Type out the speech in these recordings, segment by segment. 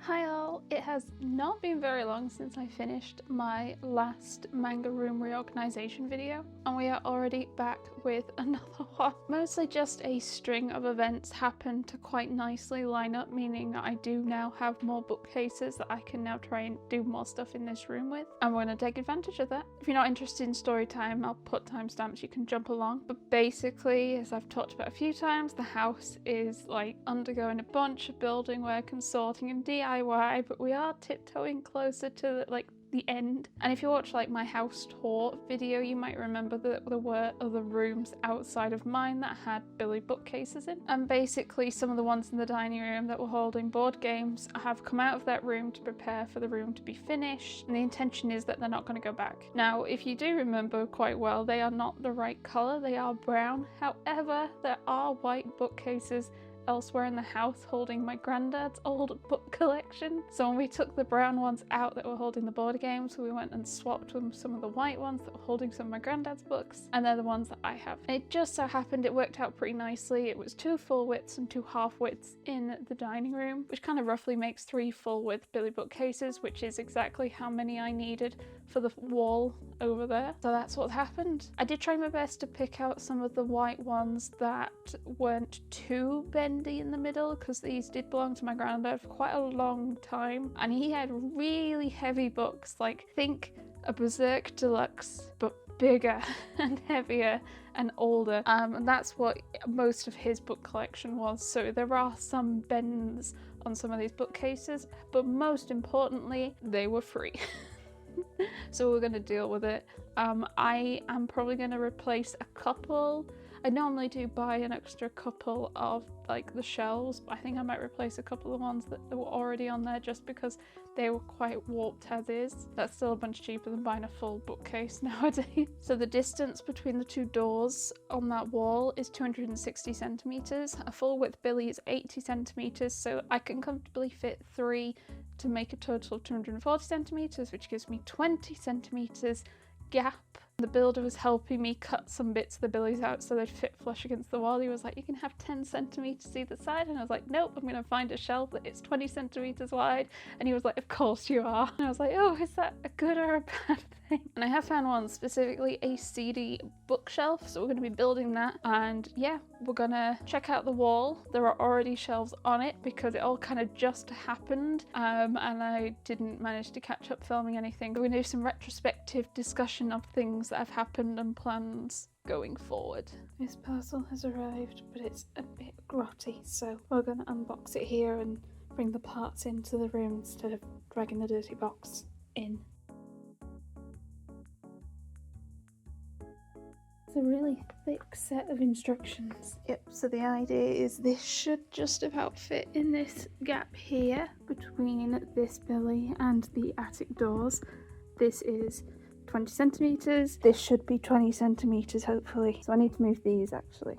Hi all, it has not been very long since I finished my last manga room reorganization video, and we are already back with another one. Mostly just a string of events happened to quite nicely line up, meaning that I do now have more bookcases that I can now try and do more stuff in this room with, and we're going to take advantage of that. If you're not interested in story time, I'll put timestamps, you can jump along. But basically, as I've talked about a few times, the house is like undergoing a bunch of building work and sorting and DIY, but we are tiptoeing closer to the end. And if you watch like my house tour video, you might remember that there were other rooms outside of mine that had Billy bookcases in. And basically some of the ones in the dining room that were holding board games have come out of that room to prepare for the room to be finished. And the intention is that they're not going to go back. Now, if you do remember quite well, they are not the right color, they are brown. However, there are white bookcases elsewhere in the house holding my granddad's old book collection. So when we took the brown ones out that were holding the board games, we went and swapped with some of the white ones that were holding some of my granddad's books, and they're the ones that I have. And it just so happened it worked out pretty nicely. It was 2 full widths and 2 half widths in the dining room, which kind of roughly makes 3 full width Billy bookcases, which is exactly how many I needed for the wall over there. So that's what happened. I did try my best to pick out some of the white ones that weren't too bendy in the middle, because these did belong to my granddad for quite a long time, and he had really heavy books, like think a Berserk Deluxe but bigger and heavier and older, and that's what most of his book collection was. So there are some bends on some of these bookcases, but most importantly they were free. So we're going to deal with it. I am probably going to replace a couple. I normally do buy an extra couple of like the shelves, but I think I might replace a couple of ones that were already on there just because they were quite warped as is. That's still a bunch cheaper than buying a full bookcase nowadays. So the distance between the 2 doors on that wall is 260 centimeters. A full width Billy is 80 centimeters, so I can comfortably fit 3 to make a total of 240 centimeters, which gives me 20 centimeters gap. The builder was helping me cut some bits of the Billies out so they'd fit flush against the wall. He was like, you can have 10 centimeters either side, and I was like, nope, I'm gonna find a shelf that is 20 centimeters wide. And he was like, of course you are. And I was like, oh, is that a good or a bad thing? And I have found one, specifically a CD bookshelf, so we're gonna be building that. And yeah, we're gonna check out the wall. There are already shelves on it because it all kind of just happened, and I didn't manage to catch up filming anything. We're gonna do some retrospective discussion of things that have happened and plans going forward. This parcel has arrived, but it's a bit grotty, so we're gonna unbox it here and bring the parts into the room instead of dragging the dirty box in. It's a really thick set of instructions. Yep, so the idea is this should just about fit in this gap here between this Billy and the attic doors. This is 20 centimeters. This should be 20 centimeters, hopefully. So I need to move these actually.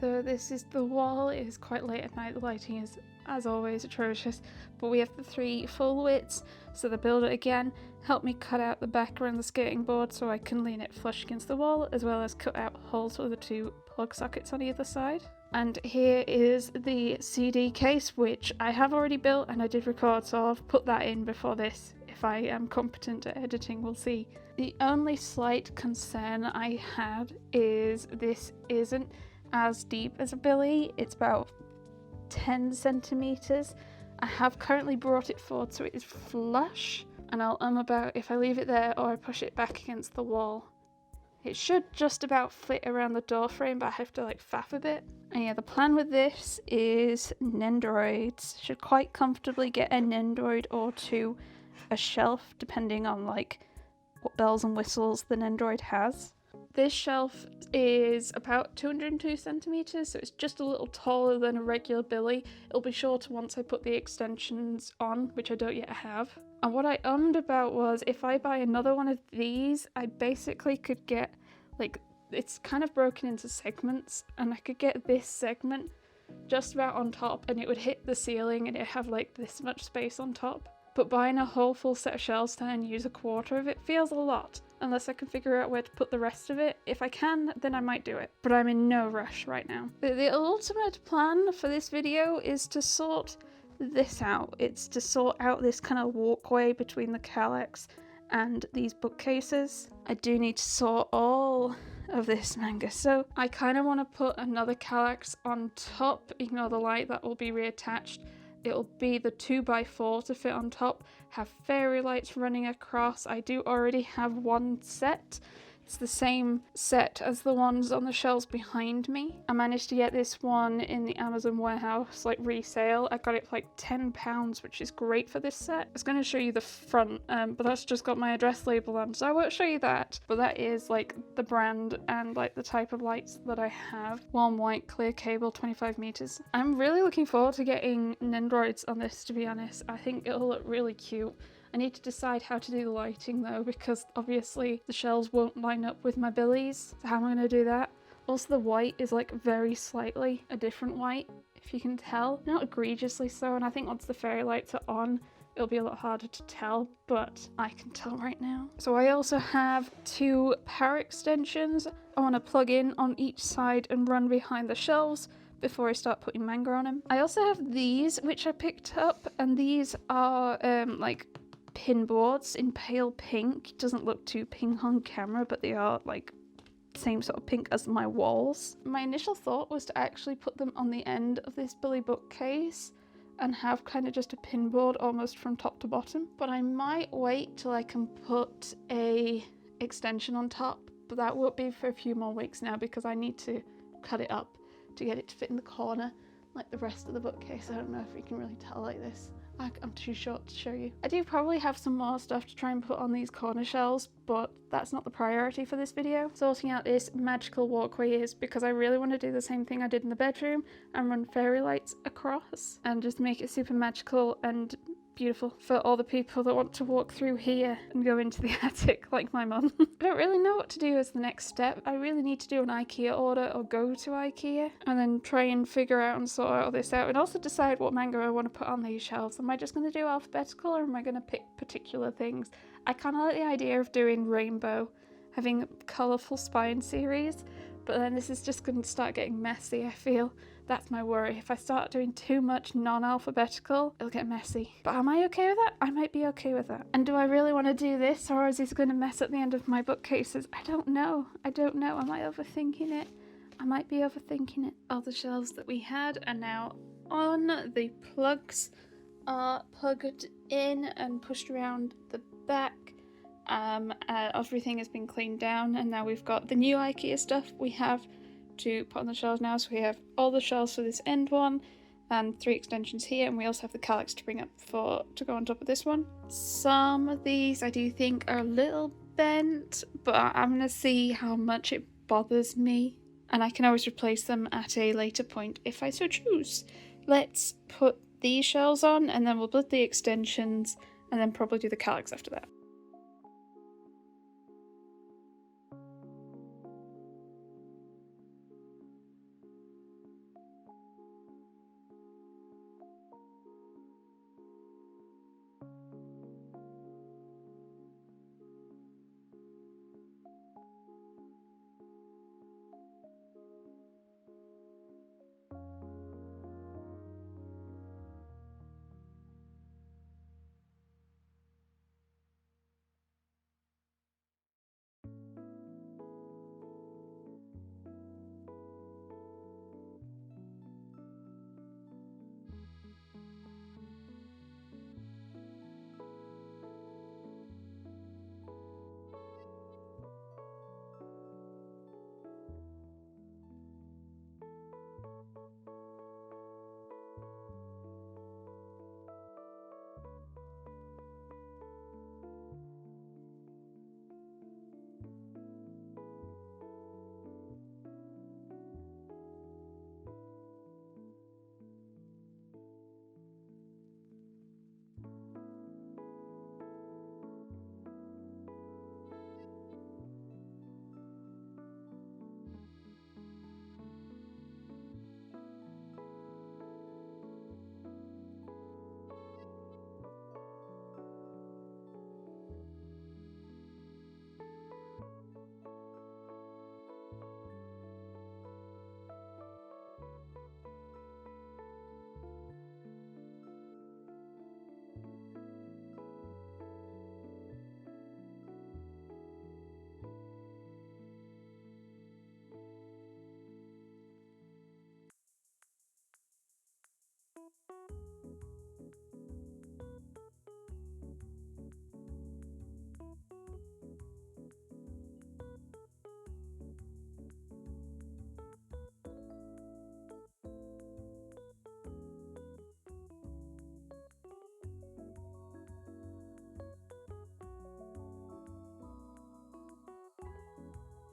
So this is the wall. It is quite late at night. The lighting is, as always, atrocious. But we have the 3 full widths. So the builder again helped me cut out the back around the skirting board so I can lean it flush against the wall, as well as cut out holes for the 2 plug sockets on either side. And here is the CD case, which I have already built and I did record, so I'll put that in before this. If I am competent at editing, we'll see. The only slight concern I had is this isn't as deep as a billy. It's about 10 centimeters. I have currently brought it forward so it is flush, and I'll about if I leave it there or I push it back against the wall. It should just about fit around the door frame, but I have to like faff a bit. And yeah, the plan with this is Nendoroids. Should quite comfortably get a Nendoroid or 2 a shelf, depending on like what bells and whistles the Nendoroid has. This shelf is about 202 centimeters, so it's just a little taller than a regular billy. It'll be shorter once I put the extensions on, which I don't yet have. And what I ummed about was if I buy another one of these, I basically could get, like, it's kind of broken into segments, and I could get this segment just about on top and it would hit the ceiling and it'd have like this much space on top. But buying a whole full set of shelves to and use a quarter of it feels a lot, unless I can figure out where to put the rest of it. If I can, then I might do it, but I'm in no rush right now. The ultimate plan for this video is to sort this out. It's to sort out this kind of walkway between the Caketinz and these bookcases. I do need to sort all of this manga, so I kind of want to put another Caketinz on top. Ignore the light, that will be reattached. It'll be the 2x4 to fit on top, have fairy lights running across. I do already have one set. It's the same set as the ones on the shelves behind me. I managed to get this one in the Amazon warehouse, like resale. I got it for like £10, which is great for this set. I was going to show you the front, but that's just got my address label on, so I won't show you that. But that is like the brand and like the type of lights that I have. Warm white, clear cable, 25 meters. I'm really looking forward to getting Nendoroids on this, to be honest. I think it'll look really cute. I need to decide how to do the lighting though, because obviously the shelves won't line up with my billies. So how am I going to do that? Also the white is like very slightly a different white, if you can tell. Not egregiously so, and I think once the fairy lights are on, it'll be a lot harder to tell, but I can tell right now. So I also have 2 power extensions I want to plug in on each side and run behind the shelves before I start putting manga on them. I also have these, which I picked up, and these are like pin boards in pale pink. It doesn't look too pink on camera, but they are like same sort of pink as my walls. My initial thought was to actually put them on the end of this billy bookcase and have kind of just a pin board almost from top to bottom, but I might wait till I can put a extension on top, but that won't be for a few more weeks now because I need to cut it up to get it to fit in the corner like the rest of the bookcase. I don't know if you can really tell like this. I'm too short to show you. I do probably have some more stuff to try and put on these corner shelves, but that's not the priority for this video. Sorting out this magical walkway is because I really want to do the same thing I did in the bedroom and run fairy lights across and just make it super magical and beautiful for all the people that want to walk through here and go into the attic like my mum. I don't really know what to do as the next step. I really need to do an IKEA order or go to IKEA and then try and figure out and sort all this out, and also decide what manga I want to put on these shelves. Am I just going to do alphabetical or am I going to pick particular things? I kind of like the idea of doing rainbow, having a colourful spine series, but then this is just going to start getting messy, I feel. That's my worry. If I start doing too much non-alphabetical, it'll get messy. But am I okay with that? I might be okay with that. And do I really want to do this, or is this going to mess up the end of my bookcases? I don't know. I don't know. Am I overthinking it? I might be overthinking it. All the shelves that we had are now on. The plugs are plugged in and pushed around the back. Everything has been cleaned down, and now we've got the new IKEA stuff we have to put on the shelves now. So we have all the shelves for this end one and 3 extensions here, and we also have the Caketinz to bring up to go on top of this one. Some of these I do think are a little bent, but I'm gonna see how much it bothers me, and I can always replace them at a later point if I so choose. Let's put these shelves on and then we'll build the extensions and then probably do the Caketinz after that.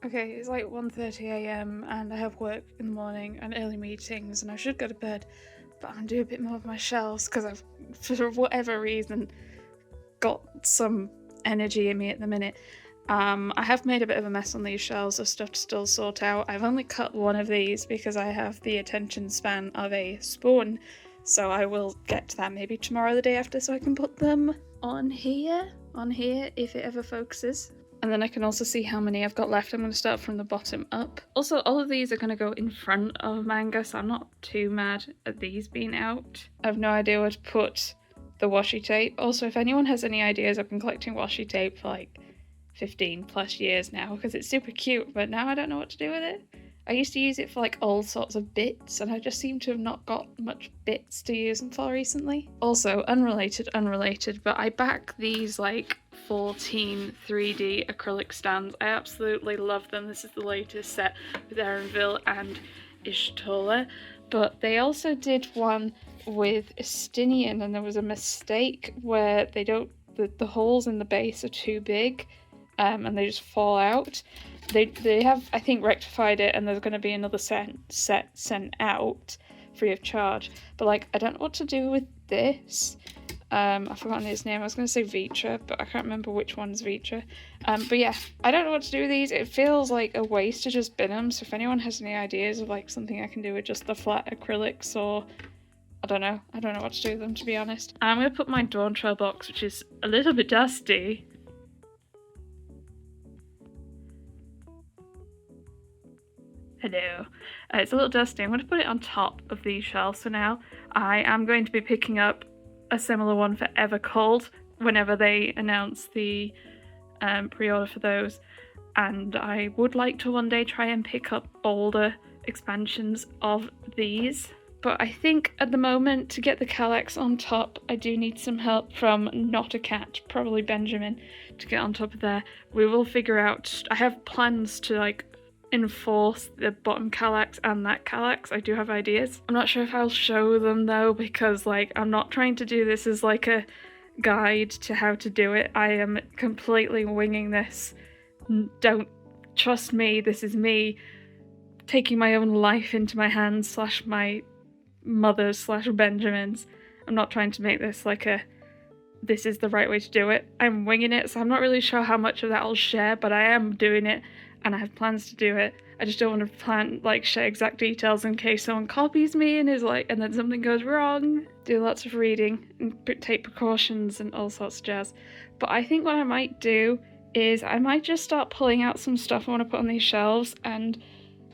Okay, it's like 1:30 a.m. and I have work in the morning and early meetings and I should go to bed, but I'm gonna do a bit more of my shelves because I've, for whatever reason, got some energy in me at the minute. I have made a bit of a mess on these shelves of stuff to still sort out. I've only cut one of these because I have the attention span of a spoon, so I will get to that maybe tomorrow or the day after so I can put them on here if it ever focuses. And then I can also see how many I've got left. I'm going to start from the bottom up. Also, all of these are going to go in front of manga, so I'm not too mad at these being out. I have no idea where to put the washi tape. Also, if anyone has any ideas, I've been collecting washi tape for like 15 plus years now because it's super cute, but now I don't know what to do with it. I used to use it for like all sorts of bits and I just seem to have not got much bits to use them for recently. Also, unrelated, but I back these like 14 3D acrylic stands. I absolutely love them. This is the latest set with Erenville and Ishtola, but they also did one with Estinian and there was a mistake where they don't, the holes in the base are too big and they just fall out. They have, I think, rectified it and there's going to be another set sent out free of charge, but like I don't know what to do with this. I've forgotten his name. I was going to say Vitra, but I can't remember which one's Vitra. But yeah, I don't know what to do with these. It feels like a waste to just bin them, so if anyone has any ideas of like something I can do with just the flat acrylics, or I don't know what to do with them, to be honest. I'm going to put my Dawn Trail box, which is a little bit dusty. Hello. It's a little dusty. I'm going to put it on top of these shelves for now. I am going to be picking up a similar one for Evercold whenever they announce the pre-order for those, and I would like to one day try and pick up older expansions of these, but I think at the moment to get the Calyx on top I do need some help from not a cat, probably Benjamin, to get on top of there. We will figure out. I have plans to like enforce the bottom Calyx and that Calyx. I do have ideas. I'm not sure if I'll show them though, because like I'm not trying to do this as like a guide to how to do it. I am completely winging this. Don't trust me. This is me taking my own life into my hands / my mother's / Benjamin's. I'm not trying to make this like a this is the right way to do it. I'm winging it, so I'm not really sure how much of that I'll share, but I am doing it and I have plans to do it. I just don't want to share exact details in case someone copies me and is like, and then something goes wrong. Do lots of reading and take precautions and all sorts of jazz. But I think what I might do is I might just start pulling out some stuff I want to put on these shelves, and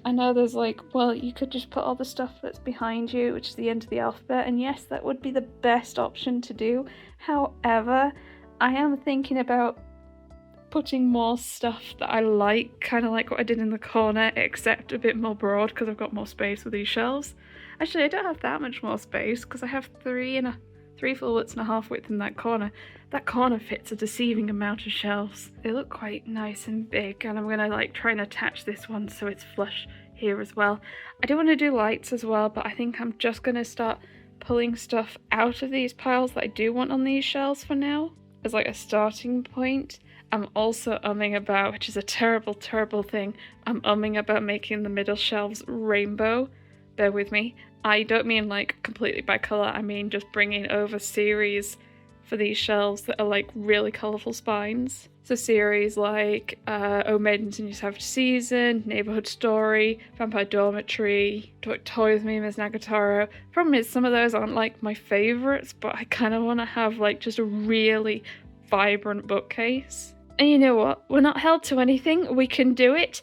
I know there's like, well, you could just put all the stuff that's behind you, which is the end of the alphabet, and yes, that would be the best option to do. However, I am thinking about putting more stuff that I like, kind of like what I did in the corner, except a bit more broad because I've got more space with these shelves. Actually, I don't have that much more space because I have 3 full widths and a half width in that corner. That corner fits a deceiving amount of shelves. They look quite nice and big, and I'm gonna like try and attach this one so it's flush here as well. I do want to do lights as well, but I think I'm just gonna start pulling stuff out of these piles that I do want on these shelves for now as like a starting point. I'm also umming about, which is a terrible, terrible thing, I'm umming about making the middle shelves rainbow. Bear with me. I don't mean like completely by colour, I mean just bringing over series for these shelves that are like really colourful spines. So series like Oh Maidens in Your Savage Season, Neighbourhood Story, Vampire Dormitory, Toy With Me, Ms. Nagatoro. Problem is some of those aren't like my favourites, but I kind of want to have like just a really vibrant bookcase. And you know what? We're not held to anything. We can do it.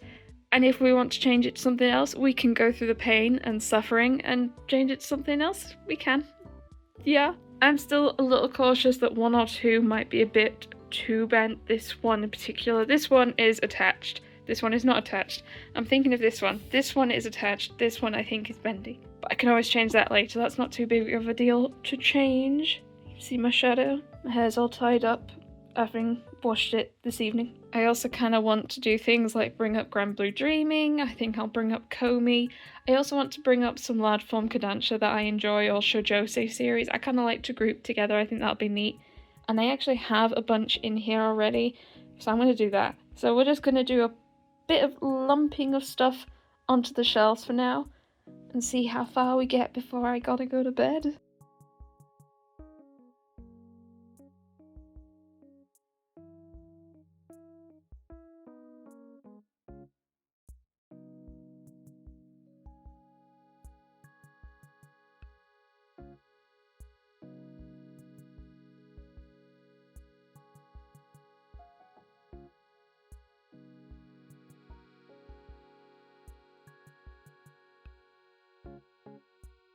And if we want to change it to something else, we can go through the pain and suffering and change it to something else. We can. Yeah. I'm still a little cautious that 1 or 2 might be a bit too bent. This one in particular. This one is attached. This one is not attached. I'm thinking of this one. This one is attached. This one I think is bendy. But I can always change that later. That's not too big of a deal to change. See my shadow? My hair's all tied up, having washed it this evening. I also kind of want to do things like bring up Grand Blue Dreaming. I think I'll bring up Komi. I also want to bring up some large form Kodansha that I enjoy, or Shoujose series. I kind of like to group together. I think that'll be neat. And I actually have a bunch in here already, so I'm going to do that. So we're just going to do a bit of lumping of stuff onto the shelves for now and see how far we get before I gotta go to bed.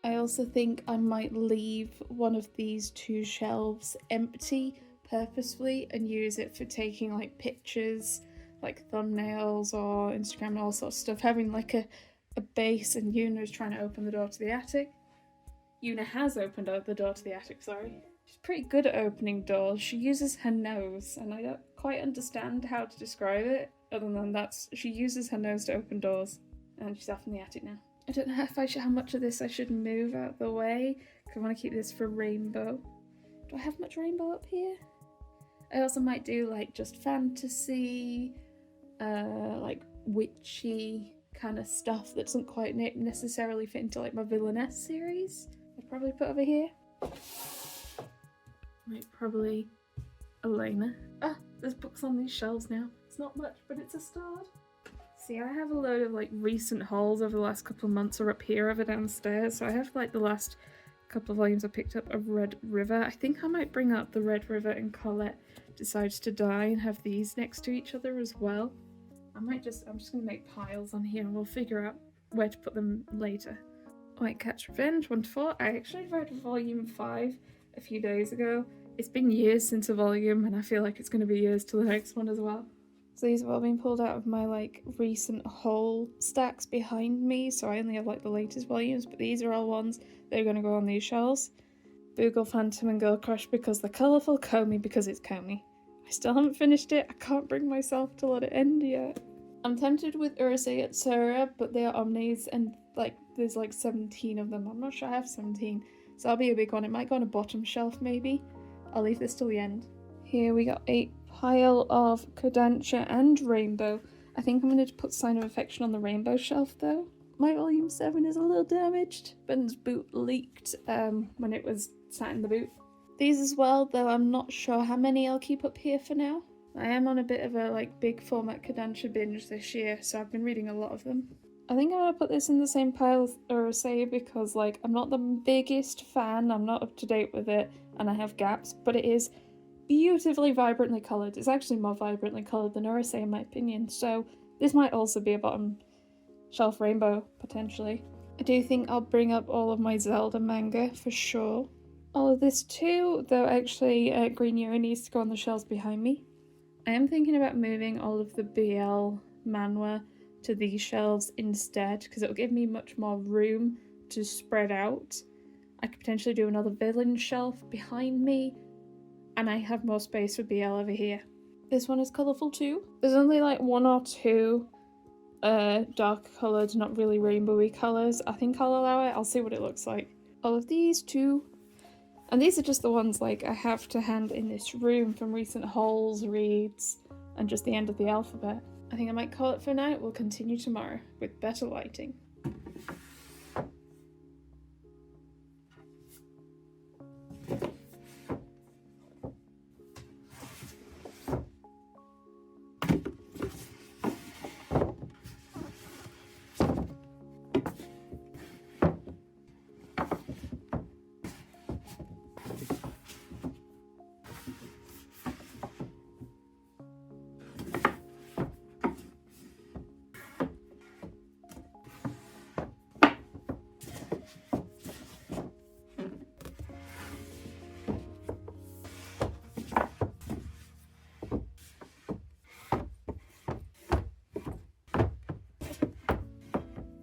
I also think I might leave one of these two shelves empty purposefully and use it for taking like pictures, like thumbnails or Instagram and all sorts of stuff. Having like a base, and Yuna's trying to open the door to the attic. Yuna has opened the door to the attic, sorry. She's pretty good at opening doors. She uses her nose, and I don't quite understand how to describe it other than she uses her nose to open doors. And she's off in the attic now. I don't know how much of this I should move out of the way, because I want to keep this for rainbow. Do I have much rainbow up here? I also might do like just fantasy, like witchy kind of stuff that doesn't quite necessarily fit into like my villainess series. I'd probably put over here. Might probably Elena. There's books on these shelves now. It's not much, but it's a start. See, I have a load of like recent hauls over the last couple of months are up here over downstairs. So I have like the last couple of volumes I picked up of Red River. I think I might bring up the Red River and Colette Decides to Die and have these next to each other as well. I'm just gonna make piles on here and we'll figure out where to put them later. White Cat's Revenge 1 to 4. I actually read volume 5 a few days ago. It's been years since a volume and I feel like it's gonna be years till the next one as well. So these have all been pulled out of my like recent haul stacks behind me, so I only have like the latest volumes, but these are all ones that are going to go on these shelves. Boogle Phantom and Girl Crush because they're colourful, Comey because it's Comey. I still haven't finished it, I can't bring myself to let it end yet. I'm tempted with Urusei Yatsura, but they are omnis and like there's like 17 of them. I'm not sure I have 17, so that'll be a big one. It might go on a bottom shelf maybe. I'll leave this till the end. Here we got a pile of Kodansha and Rainbow. I think I'm going to put Sign of Affection on the Rainbow shelf though. My volume 7 is a little damaged. Ben's boot leaked when it was sat in the boot. These as well, though I'm not sure how many I'll keep up here for now. I am on a bit of a like big format Kodansha binge this year, so I've been reading a lot of them. I think I'm going to put this in the same pile as Urusei because like I'm not the biggest fan, I'm not up to date with it, and I have gaps, but it is beautifully vibrantly coloured. It's actually more vibrantly coloured than Urusei in my opinion, so this might also be a bottom shelf rainbow potentially. I do think I'll bring up all of my Zelda manga for sure. All of this too, though actually Green Yuri needs to go on the shelves behind me. I am thinking about moving all of the BL manhwa to these shelves instead because it'll give me much more room to spread out. I could potentially do another villain shelf behind me, and I have more space for BL over here. This one is colourful too. There's only like 1 or 2 dark coloured, not really rainbowy colours. I think I'll allow it. I'll see what it looks like. All of these too. And these are just the ones like I have to hand in this room from recent hauls, reads, and just the end of the alphabet. I think I might call it for now. We'll continue tomorrow with better lighting.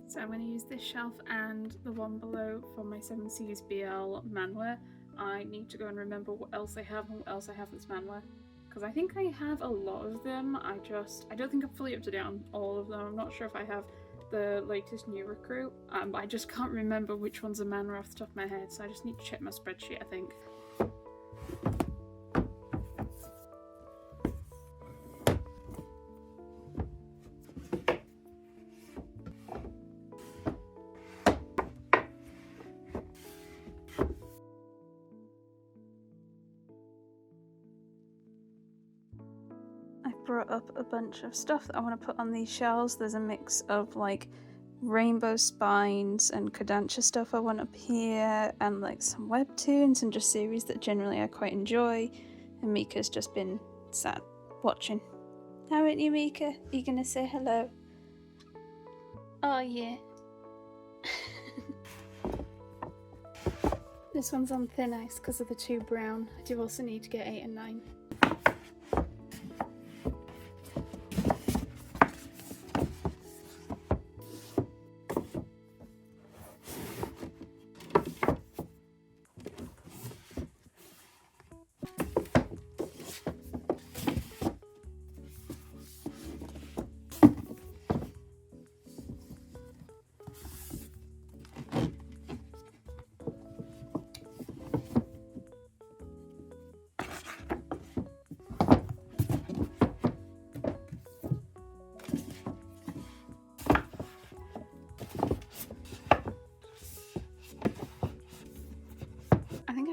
So I'm going to use this shelf and the one below for my 7 Seas BL manhwa. I need to go and remember what else I have and what else I have that's manhwa. Because I think I have a lot of them, I don't think I'm fully up to date on all of them. I'm not sure if I have the latest new recruit. I just can't remember which ones are manhwa off the top of my head, so I just need to check my spreadsheet, I think. brought up a bunch of stuff that I want to put on these shelves. There's a mix of like rainbow spines and Kodansha stuff I want up here, and like some webtoons and just series that generally I quite enjoy. And Mika's just been sat watching. Haven't you, Mika? Are you gonna say hello? Oh yeah. This one's on thin ice because of the 2 brown. I do also need to get 8 and 9.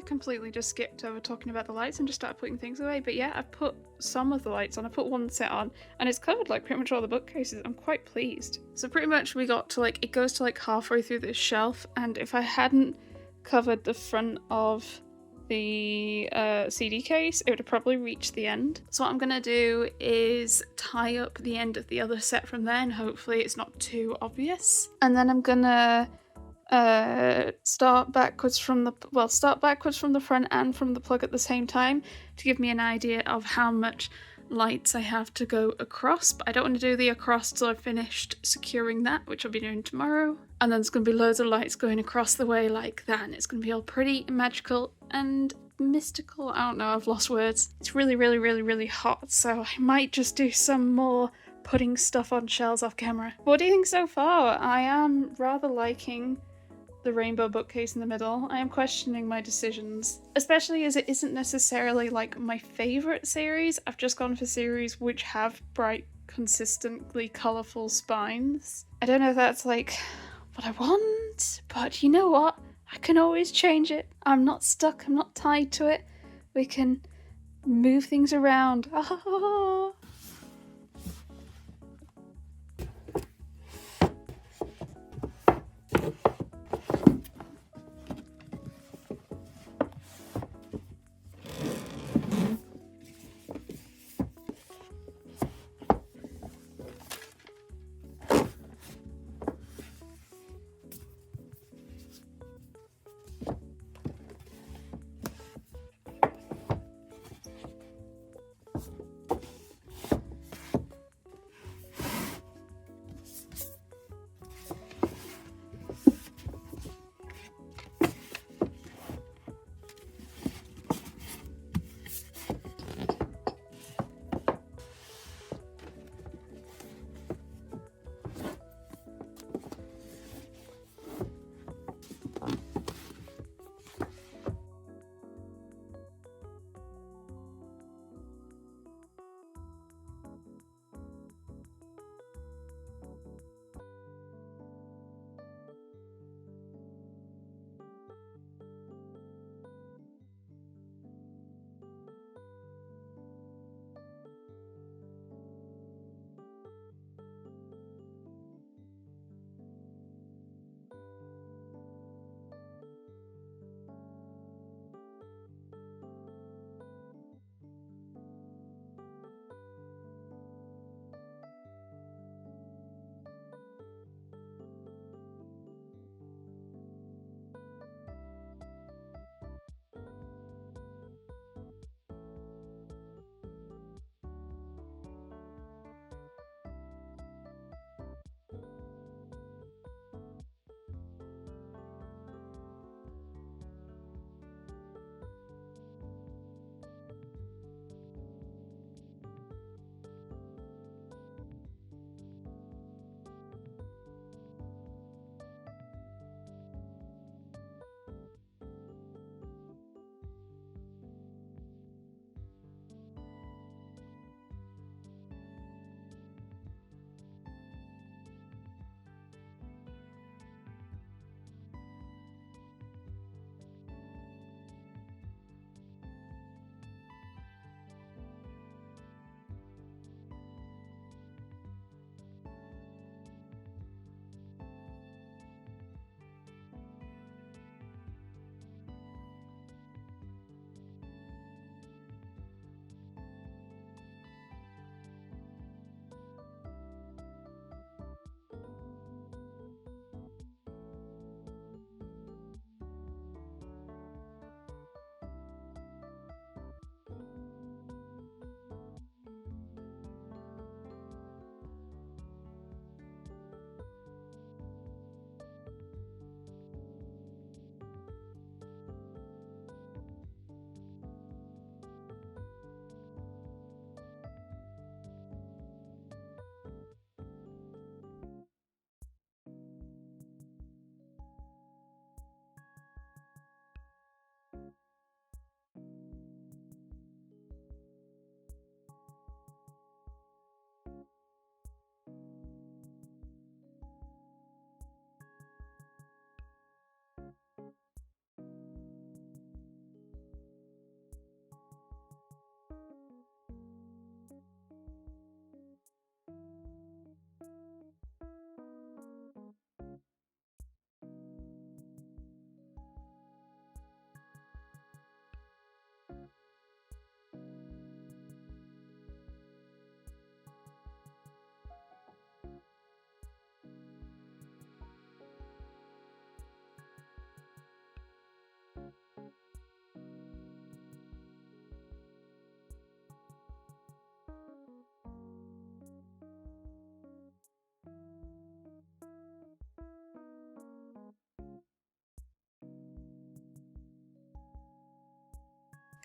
Completely just skipped over talking about the lights and just started putting things away, but yeah, I put some of the lights on. I put one set on and it's covered like pretty much all the bookcases. I'm quite pleased. So pretty much we got to like, it goes to like halfway through this shelf, and if I hadn't covered the front of the CD case, it would have probably reached the end. So what I'm gonna do is tie up the end of the other set from there, and hopefully it's not too obvious. And then I'm gonna start backwards from the front and from the plug at the same time to give me an idea of how much lights I have to go across, but I don't want to do the across till I've finished securing that, which I'll be doing tomorrow. And then there's going to be loads of lights going across the way like that, and it's going to be all pretty magical and mystical. I don't know, I've lost words. It's really, really, really, really hot, so I might just do some more putting stuff on shelves off camera. What do you think so far? I am rather liking the rainbow bookcase in the middle. I am questioning my decisions, especially as it isn't necessarily like my favourite series. I've just gone for series which have bright, consistently colourful spines. I don't know if that's like what I want, but you know what? I can always change it. I'm not stuck, I'm not tied to it. We can move things around. Ah.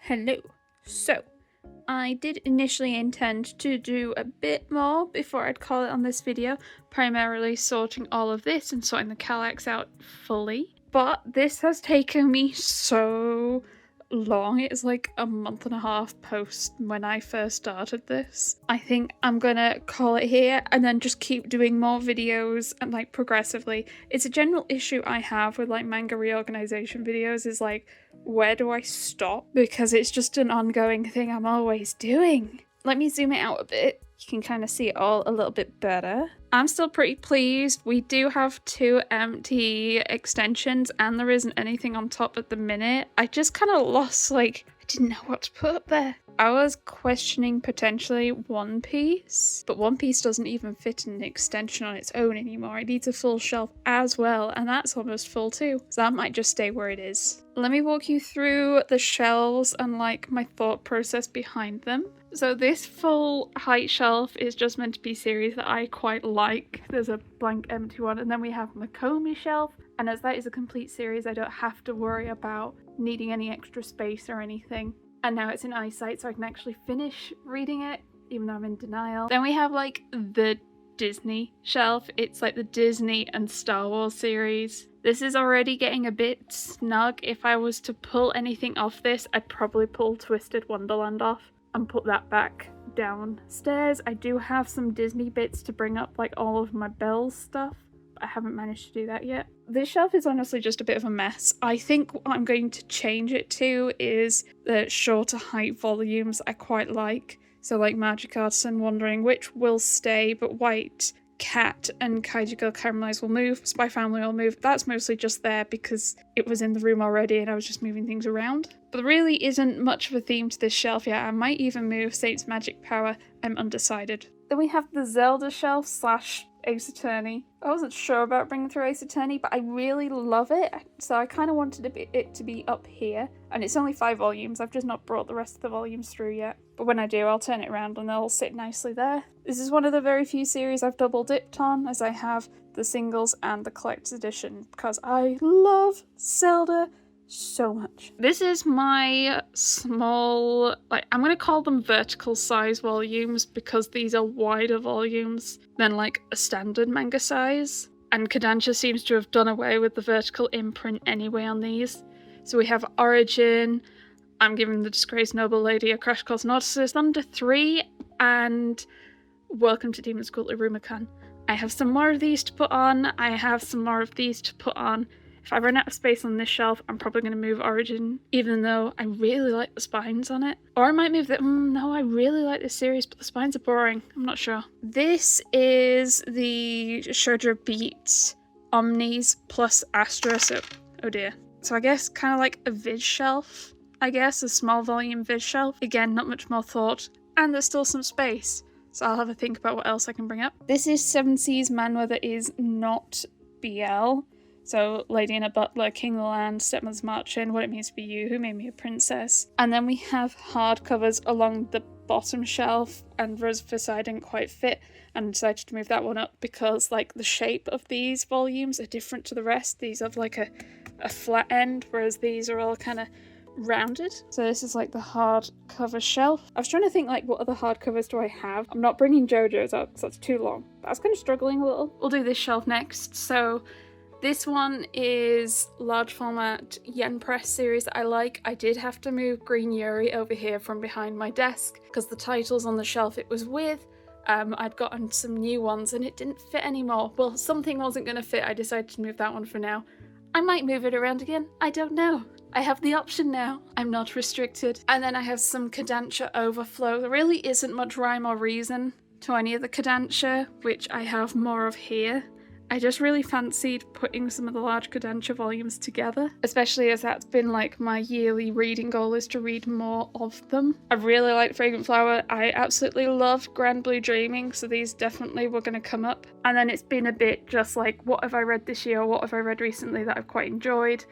Hello. So, I did initially intend to do a bit more before I'd call it on this video, primarily sorting all of this and sorting the Caketinz out fully. But this has taken me so long. It's like a month and a half post when I first started this. I think I'm gonna call it here and then just keep doing more videos and like progressively. It's a general issue I have with like manga reorganization videos is like, where do I stop? Because it's just an ongoing thing I'm always doing. Let me zoom it out a bit. You can kind of see it all a little bit better. I'm still pretty pleased. We do have 2 empty extensions and there isn't anything on top at the minute. I just kind of lost, like, I didn't know what to put up there. I was questioning potentially One Piece, but One Piece doesn't even fit in an extension on its own anymore. It needs a full shelf as well, and that's almost full too. So that might just stay where it is. Let me walk you through the shelves and like my thought process behind them. So this full height shelf is just meant to be series that I quite like. There's a blank empty one, and then we have Makomi shelf, and as that is a complete series, I don't have to worry about needing any extra space or anything. And now it's in eyesight, so I can actually finish reading it, even though I'm in denial. Then we have like the Disney shelf. It's like the Disney and Star Wars series. This is already getting a bit snug. If I was to pull anything off this, I'd probably pull Twisted Wonderland off and put that back downstairs. I do have some Disney bits to bring up, like all of my Belle's stuff. I haven't managed to do that yet. This shelf is honestly just a bit of a mess. I think what I'm going to change it to is the shorter height volumes I quite like. So like Magic Artisan Wandering Witch will stay, but White Cat and Kaiju Girl Caramelized will move. Spy Family will move. That's mostly just there because it was in the room already and I was just moving things around. But there really isn't much of a theme to this shelf yet. I might even move Saint's Magic Power. I'm undecided. Then we have the Zelda shelf / Ace Attorney. I wasn't sure about bringing through Ace Attorney, but I really love it, so I kind of wanted it to be up here. And it's only 5 volumes, I've just not brought the rest of the volumes through yet. But when I do, I'll turn it around and they'll sit nicely there. This is one of the very few series I've double dipped on, as I have the singles and the collector's edition, because I love Zelda so much. This is my small, like, I'm gonna call them vertical size volumes because these are wider volumes than like a standard manga size, and Kodansha seems to have done away with the vertical imprint anyway on these. So we have Origin, I'm giving the Disgraced Noble Lady a Crash Course in Odysseus under 3, and Welcome to Demon School Irumakan. I have some more of these to put on, I have some more of these to put on. If I run out of space on this shelf, I'm probably going to move Origin, even though I really like the spines on it. Or I might move that. No, I really like this series, but the spines are boring. I'm not sure. This is the Shoujo Beat Omnis plus Astra, so, oh dear. So I guess kind of like a vid shelf, I guess, a small volume vid shelf. Again, not much more thought, and there's still some space. So I'll have a think about what else I can bring up. This is Seven Seas Manhwa that is not BL. So, Lady and a Butler, King of the Land, Stepmother's Marching, What It Means to Be You, Who Made Me a Princess. And then we have hardcovers along the bottom shelf, and Rose of Versailles didn't quite fit, and I decided to move that one up because, like, the shape of these volumes are different to the rest. These have, like, a flat end, whereas these are all kind of rounded. So this is, like, the hardcover shelf. I was trying to think, like, what other hardcovers do I have? I'm not bringing JoJo's up because that's too long, but I was kind of struggling a little. We'll do this shelf next. So this one is large format yen press series that I like. I did have to move Green Yuri over here from behind my desk because the titles on the shelf it was with, I'd gotten some new ones and it didn't fit anymore. Well, something wasn't going to fit. I decided to move that one for now. I might move it around again. I don't know. I have the option now. I'm not restricted. And then I have some Kodansha overflow. There really isn't much rhyme or reason to any of the Kodansha, which I have more of here. I just really fancied putting some of the large Kodansha volumes together, especially as that's been like my yearly reading goal is to read more of them. I really like Fragrant Flower. I absolutely love Grand Blue Dreaming, so these definitely were going to come up. And then it's been a bit just like, what have I read this year? What have I read recently that I've quite enjoyed?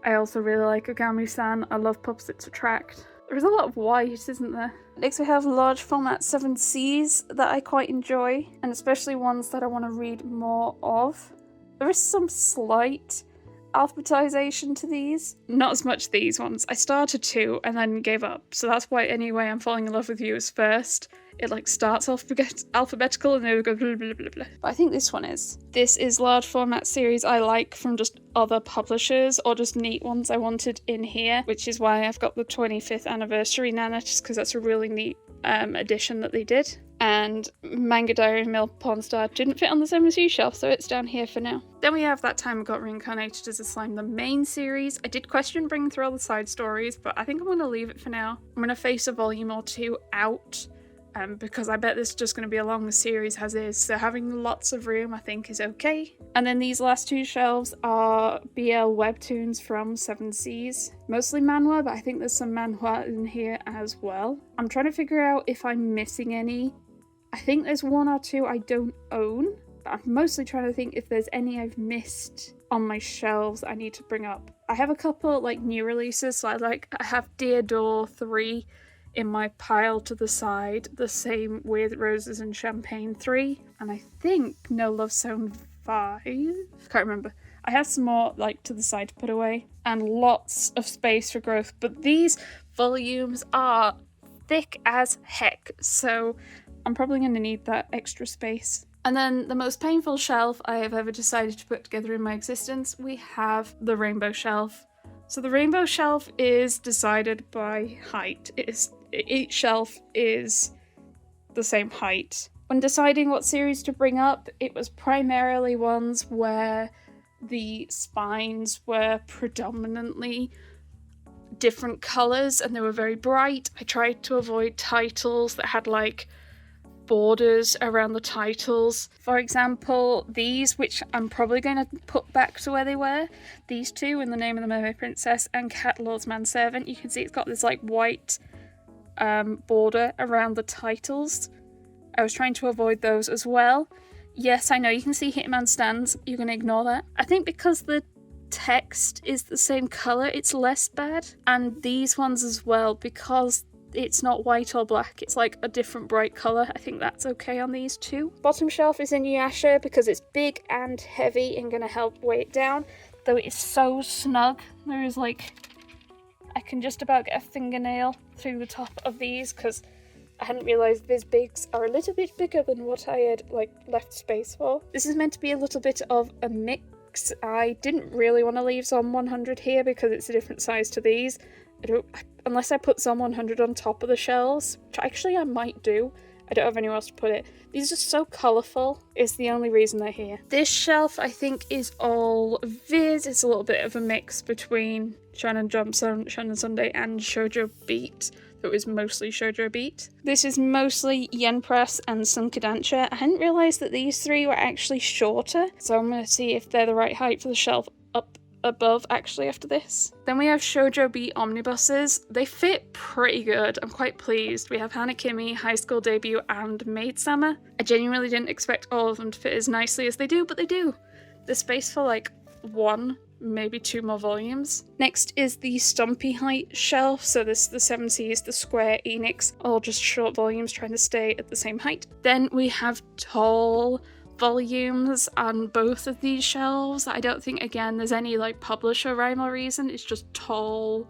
I also really like Ogami-san. I love Pups That Attract. There's a lot of white, isn't there? Next we have large format 7 Seas that I quite enjoy, and especially ones that I want to read more of. There is some slight alphabetization to these. Not as much these ones. I started to and then gave up. So that's why anyway I'm falling in love with you is first. It like starts alphabetical and then it goes blah, blah, blah, blah. But I think this one is. This is large format series I like from just other publishers or just neat ones I wanted in here, which is why I've got the 25th anniversary Nana, just because that's a really neat edition that they did. And Manga Diary Milk Porn Star didn't fit on the 7C shelf, so it's down here for now. Then we have That Time I Got Reincarnated as a Slime, the main series. I did question bringing through all the side stories, but I think I'm going to leave it for now. I'm going to face a volume or two out, because I bet this is just going to be a long series as is, so having lots of room I think is okay. And then these last two shelves are BL webtoons from 7Cs. Mostly manhwa, but I think there's some manhwa in here as well. I'm trying to figure out if I'm missing any. I think there's one or two I don't own, but I'm mostly trying to think if there's any I've missed on my shelves I need to bring up. I have a couple like new releases, so I have Dear Door 3 in my pile to the side, the same with Roses and Champagne 3, and I think No Love Zone 5? Can't remember. I have some more like to the side to put away, and lots of space for growth, but these volumes are thick as heck, so I'm probably going to need that extra space. And then the most painful shelf I have ever decided to put together in my existence, we have the rainbow shelf. So the rainbow shelf is decided by height. Each shelf is the same height. When deciding what series to bring up, it was primarily ones where the spines were predominantly different colours and they were very bright. I tried to avoid titles that had like borders around the titles. For example, these, which I'm probably going to put back to where they were, these two, In the Name of the Mermaid Princess and Cat Lord's Manservant, you can see it's got this like white border around the titles. I was trying to avoid those as well. Yes, I know you can see Hitman Stands, you can ignore that. I think because the text is the same colour, it's less bad. And these ones as well, because it's not white or black, it's like a different bright colour. I think that's okay on these two. Bottom shelf is Inuyasha because it's big and heavy and going to help weigh it down, though it is so snug. There is like, I can just about get a fingernail through the top of these because I hadn't realised these bigs are a little bit bigger than what I had like left space for. This is meant to be a little bit of a mix. I didn't really want to leave Zom 100 here because it's a different size to these. Unless I put Zom 100 on top of the shelves, which actually I might do. I don't have anywhere else to put it. These are so colourful, is the only reason they're here. This shelf I think is all Viz. It's a little bit of a mix between Shonen Jump, Shonen Sunday and Shoujo Beat. It was mostly Shoujo Beat. This is mostly Yen Press and Sunkidansha. I hadn't realised that these three were actually shorter, so I'm going to see if they're the right height for the shelf up above actually after this. Then we have Shoujo Beat omnibuses. They fit pretty good. I'm quite pleased. We have Hanakimi, High School Debut and Maid Sama. I genuinely didn't expect all of them to fit as nicely as they do, but they do. There's space for like one, maybe two more volumes. Next is the Stumpy height shelf. So this is the 7Cs, the Square Enix, all just short volumes trying to stay at the same height. Then we have tall volumes on both of these shelves. I don't think, again, there's any like publisher rhyme or reason. It's just tall,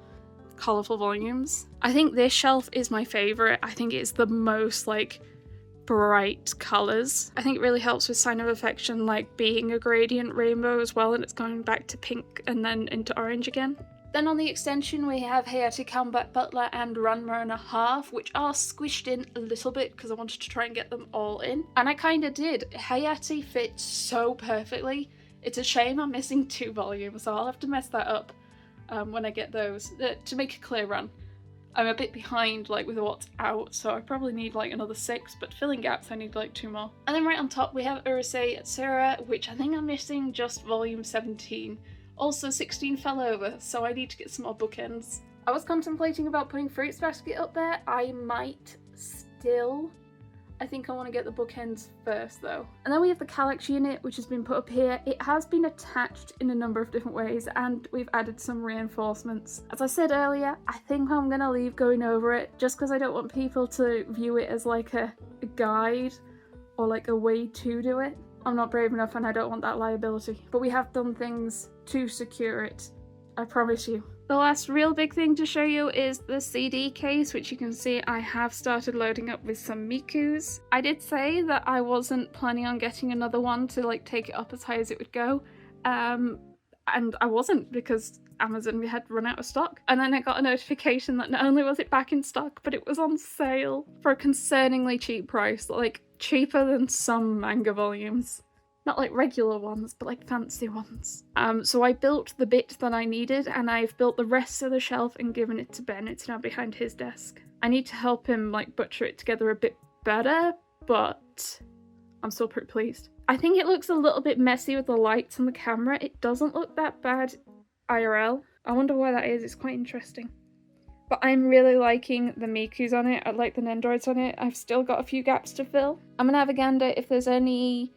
colourful volumes. I think this shelf is my favourite. I think it's the most like bright colours. I think it really helps with Sign of Affection like being a gradient rainbow as well, and it's going back to pink and then into orange again. Then on the extension we have Hayate Comeback Butler and Ranma and a Half, which are squished in a little bit because I wanted to try and get them all in. And I kind of did. Hayate fits so perfectly. It's a shame I'm missing 2 volumes, so I'll have to mess that up when I get those to make a clear run. I'm a bit behind like with what's out, so I probably need like another 6, but filling gaps I need like 2 more. And then right on top we have Urusei Tsura, which I think I'm missing just volume 17. Also 16 fell over, so I need to get some more bookends. I was contemplating about putting Fruits Basket up there. I might still. I think I want to get the bookends first though. And then we have the Calyx unit, which has been put up here. It has been attached in a number of different ways, and we've added some reinforcements. As I said earlier, I think I'm going to leave going over it just because I don't want people to view it as like a guide or like a way to do it. I'm not brave enough and I don't want that liability. But we have done things to secure it, I promise you. The last real big thing to show you is the CD case, which you can see I have started loading up with some Mikus. I did say that I wasn't planning on getting another one to like take it up as high as it would go. And I wasn't, because Amazon had run out of stock. And then I got a notification that not only was it back in stock, but it was on sale for a concerningly cheap price, like cheaper than some manga volumes. Not like regular ones, but like fancy ones. So I built the bit that I needed, and I've built the rest of the shelf and given it to Ben. It's now behind his desk. I need to help him like butcher it together a bit better, but I'm still pretty pleased. I think it looks a little bit messy with the lights and the camera. It doesn't look that bad IRL. I wonder why that is. It's quite interesting. But I'm really liking the Mikus on it. I like the Nendoroids on it. I've still got a few gaps to fill. I'm gonna have a gander if there's any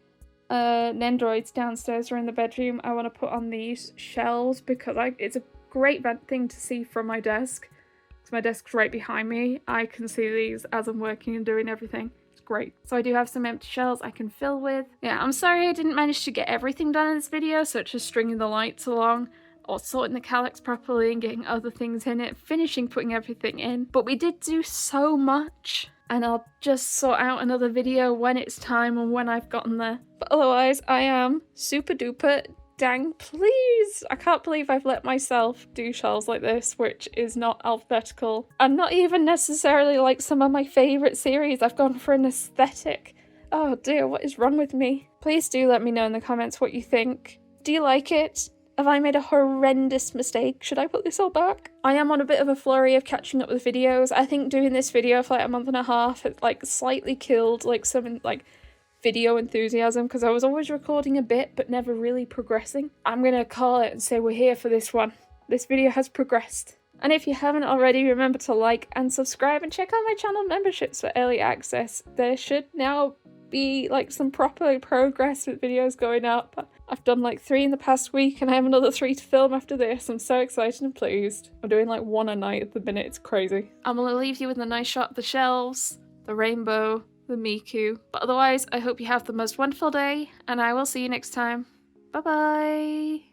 Nendoroids downstairs or in the bedroom I want to put on these shelves, because it's a great thing to see from my desk. Because my desk's right behind me. I can see these as I'm working and doing everything. Great. So I do have some empty shelves I can fill with. Yeah, I'm sorry I didn't manage to get everything done in this video, such as stringing the lights along, or sorting the calyx properly and getting other things in it, finishing putting everything in. But we did do so much, and I'll just sort out another video when it's time and when I've gotten there. But otherwise, I am super duper dang pleased. I can't believe I've let myself do shelves like this, which is not alphabetical and not even necessarily like some of my favourite series. I've gone for an aesthetic. Oh dear, what is wrong with me? Please do let me know in the comments what you think. Do you like it? Have I made a horrendous mistake? Should I put this all back? I am on a bit of a flurry of catching up with videos. I think doing this video for like a month and a half has like slightly killed like some like video enthusiasm, because I was always recording a bit but never really progressing. I'm gonna call it and say we're here for this one. This video has progressed. And if you haven't already, remember to like and subscribe and check out my channel memberships for early access. There should now be like some proper progress with videos going up. I've done like 3 in the past week and I have another 3 to film after this. I'm so excited and pleased. I'm doing like 1 a night at the minute, it's crazy. I'm gonna leave you with a nice shot of the shelves, the rainbow, the Miku. But otherwise, I hope you have the most wonderful day, and I will see you next time. Bye bye!